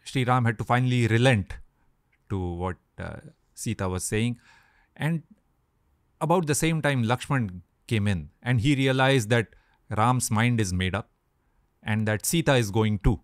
Shri Ram had to finally relent to what Sita was saying. And about the same time, Lakshman came in and he realized that Ram's mind is made up and that Sita is going too.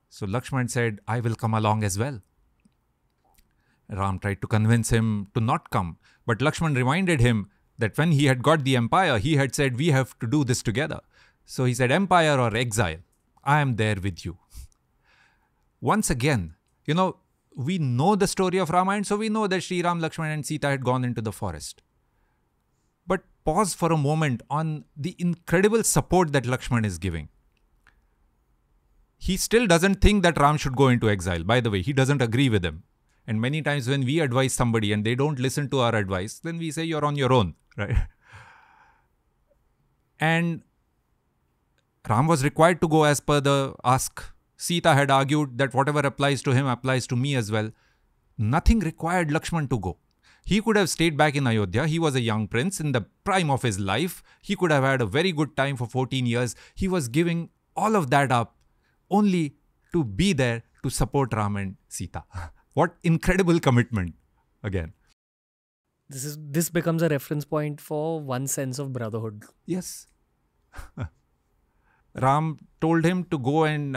So Lakshman said, I will come along as well. Ram tried to convince him to not come, but Lakshman reminded him that when he had got the empire, he had said, we have to do this together. So he said, empire or exile, I am there with you. Once again, we know the story of Ramayana, so we know that Shri Ram, Lakshman and Sita had gone into the forest. But pause for a moment on the incredible support that Lakshman is giving. He still doesn't think that Ram should go into exile. By the way, he doesn't agree with him. And many times when we advise somebody and they don't listen to our advice, then we say you're on your own, right? And Ram was required to go as per the ask. Sita had argued that whatever applies to him applies to me as well. Nothing required Lakshman to go. He could have stayed back in Ayodhya. He was a young prince in the prime of his life. He could have had a very good time for 14 years. He was giving all of that up only to be there to support Ram and Sita. What incredible commitment again. This becomes a reference point for one sense of brotherhood. Yes. Ram told him to go and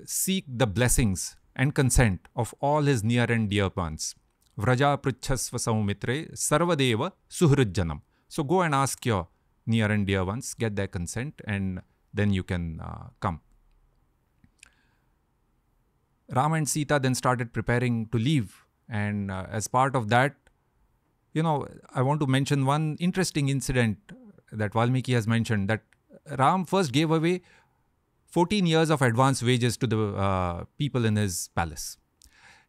seek the blessings and consent of all his near and dear ones. Vraja pruchhasva saumitre sarvadeva suhrujjanam. So go and ask your near and dear ones, get their consent, and then you can come. Ram and Sita then started preparing to leave. And as part of that, I want to mention one interesting incident that Valmiki has mentioned, that Ram first gave away 14 years of advance wages to the people in his palace.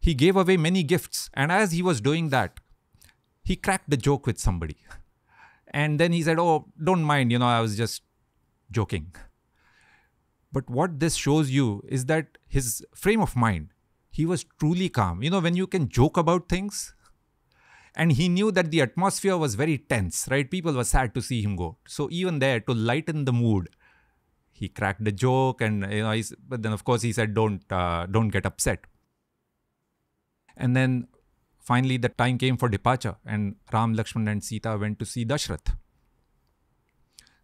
He gave away many gifts. And as he was doing that, he cracked the joke with somebody. And then he said, oh, don't mind, I was just joking. But what this shows you is that his frame of mind, he was truly calm. When you can joke about things, and he knew that the atmosphere was very tense, right? People were sad to see him go. So even there, to lighten the mood, he cracked the joke, and but then of course he said, don't get upset. And then finally the time came for departure, and Ram, Lakshman and Sita went to see Dashrath.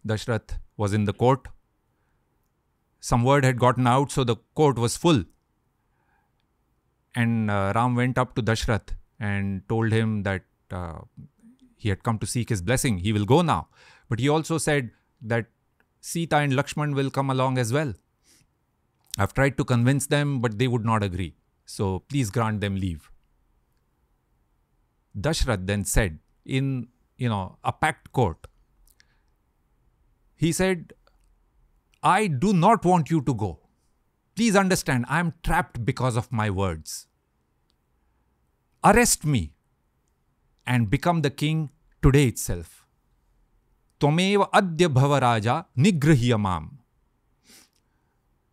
Dashrath was in the court. Some word had gotten out, so the court was full. And Ram went up to Dashrath and told him that he had come to seek his blessing. He will go now. But he also said that Sita and Lakshman will come along as well. I've tried to convince them, but they would not agree. So please grant them leave. Dashrath then said in, a packed court, he said, I do not want you to go. Please understand, I am trapped because of my words. Arrest me and become the king today itself. Tvameva adya bhava raja nigrahiyamam.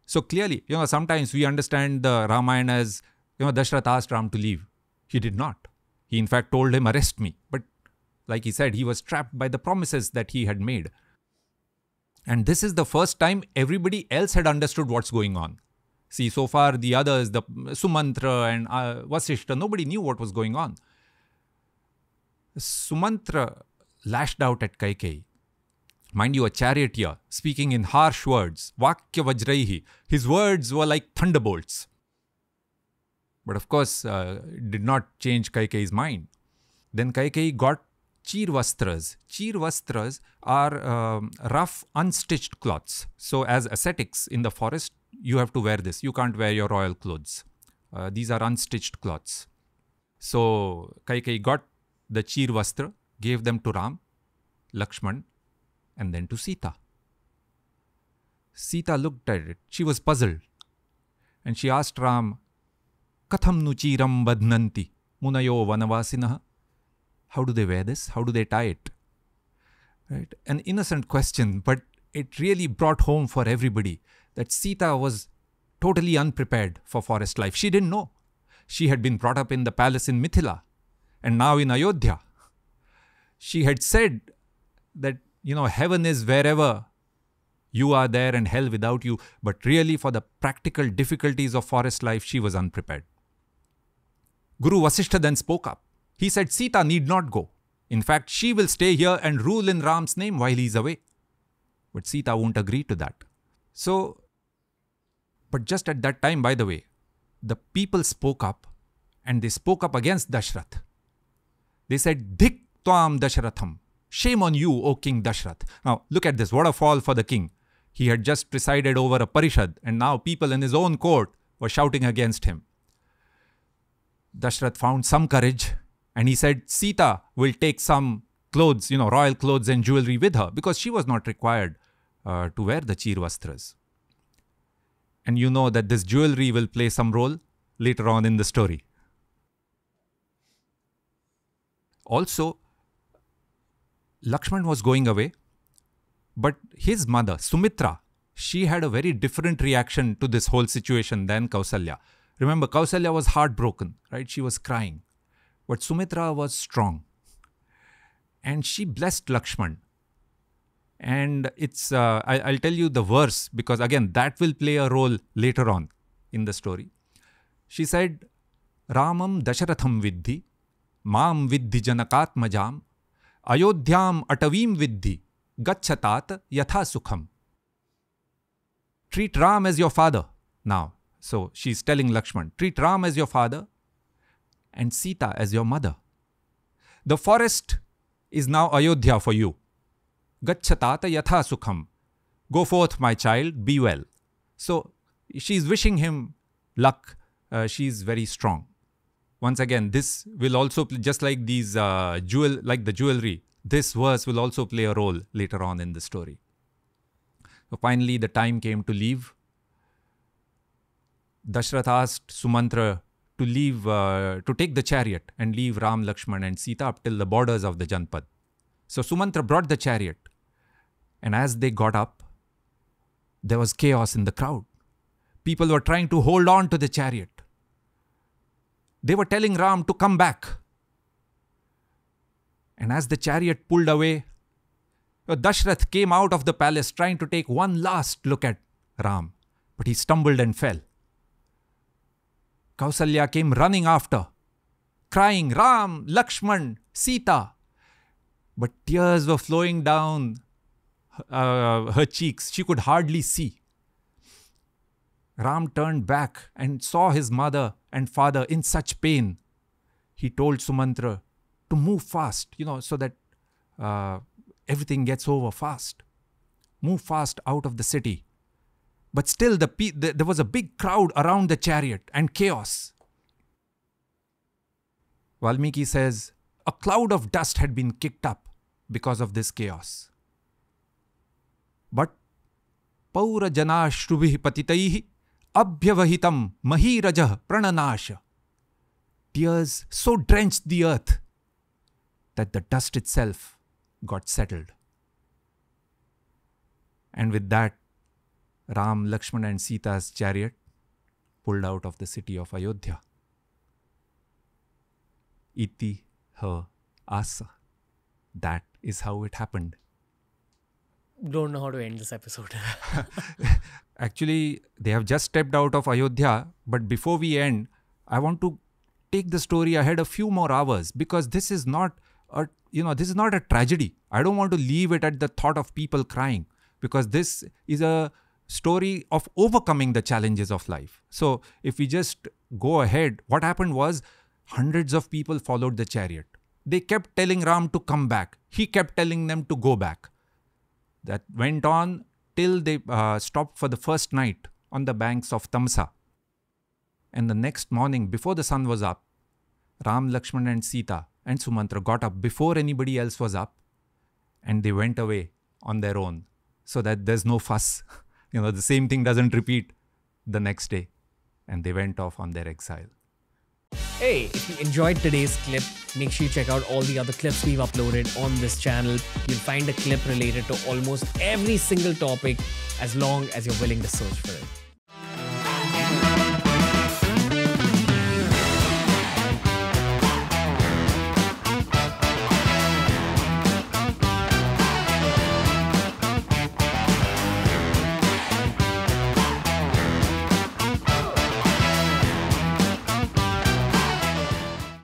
So clearly, sometimes we understand the Ramayana as, Dashrath asked Ram to leave. He did not. He in fact told him, arrest me. But like he said, he was trapped by the promises that he had made. And this is the first time everybody else had understood what's going on. See, so far the others, the Sumantra and Vasishta, nobody knew what was going on. Sumantra lashed out at Kaikeyi. Mind you, a charioteer speaking in harsh words, Vakya Vajraihi. His words were like thunderbolts. But of course, did not change Kaikeyi's mind. Then Kaikeyi got Chirvastras. Chirvastras are rough, unstitched cloths. So as ascetics in the forest, you have to wear this. You can't wear your royal clothes. These are unstitched cloths. So Kaikeyi got the Chirvastra, gave them to Ram, Lakshman, and then to Sita. Sita looked at it. She was puzzled. And she asked Ram, Katham nu chiram badnanti munayo vanavasinaha. How do they wear this? How do they tie it? Right? An innocent question, but it really brought home for everybody that Sita was totally unprepared for forest life. She didn't know. She had been brought up in the palace in Mithila and now in Ayodhya. She had said that, heaven is wherever You are there and hell without you. But really, for the practical difficulties of forest life, she was unprepared. Guru Vasishtha then spoke up. He said, Sita need not go. In fact, she will stay here and rule in Ram's name while he is away. But Sita won't agree to that. So, but just at that time, by the way, the people spoke up, and they spoke up against Dashrath. They said, Dhik Tvam Dashratham. Shame on you, O King Dashrath. Now, look at this. What a fall for the king. He had just presided over a parishad, and now people in his own court were shouting against him. Dashrath found some courage, and he said, Sita will take some clothes, royal clothes and jewelry with her, because she was not required to wear the Chirvastras. And you know that this jewelry will play some role later on in the story. Also, Lakshman was going away, but his mother, Sumitra, she had a very different reaction to this whole situation than Kausalya. Remember, Kausalya was heartbroken, right? She was crying. But Sumitra was strong. And she blessed Lakshman. And it's, I'll tell you the verse, because again, that will play a role later on in the story. She said, Ramam Dasharatham Viddhi, Mam Viddhi Janakatmajam, Ayodhyam Atavim Viddhi, Gacchatat Yatha Sukham. Treat Ram as your father now. So she's telling Lakshman, treat Ram as your father and Sita as your mother. The forest is now Ayodhya for you. Gachatata yatha sukham. Go forth, my child, be well. So she's wishing him luck. She's very strong. Once again, this will also, just like these the jewelry, this verse will also play a role later on in the story. So finally, the time came to leave. Dashrath asked Sumantra to leave, to take the chariot and leave Ram, Lakshman and Sita up till the borders of the Janpad. So Sumantra brought the chariot, and as they got up, there was chaos in the crowd. People were trying to hold on to the chariot. They were telling Ram to come back. And as the chariot pulled away, Dashrath came out of the palace trying to take one last look at Ram, but he stumbled and fell. Kausalya came running after, crying, Ram, Lakshman, Sita. But tears were flowing down her cheeks. She could hardly see. Ram turned back and saw his mother and father in such pain. He told Sumantra to move fast, so that everything gets over fast. Move fast out of the city. But still, there was a big crowd around the chariot and chaos. Valmiki says, a cloud of dust had been kicked up because of this chaos. But Paura Janashrubhi Patitaihi Abhyavahitam Mahirajah Prananasha. Tears so drenched the earth that the dust itself got settled. And with that, Ram, Lakshman and Sita's chariot pulled out of the city of Ayodhya. Iti her asa. That is how it happened. Don't know how to end this episode. Actually, they have just stepped out of Ayodhya, but before we end, I want to take the story ahead a few more hours, because this is not this is not a tragedy. I don't want to leave it at the thought of people crying, because this is a story of overcoming the challenges of life. So if we just go ahead, what happened was hundreds of people followed the chariot. They kept telling Ram to come back. He kept telling them to go back. That went on till they stopped for the first night on the banks of Tamsa. And the next morning, before the sun was up, Ram, Lakshman and Sita and Sumantra got up before anybody else was up, and they went away on their own so that there's no fuss. The same thing doesn't repeat the next day. And they went off on their exile. Hey, if you enjoyed today's clip, make sure you check out all the other clips we've uploaded on this channel. You'll find a clip related to almost every single topic, as long as you're willing to search for it.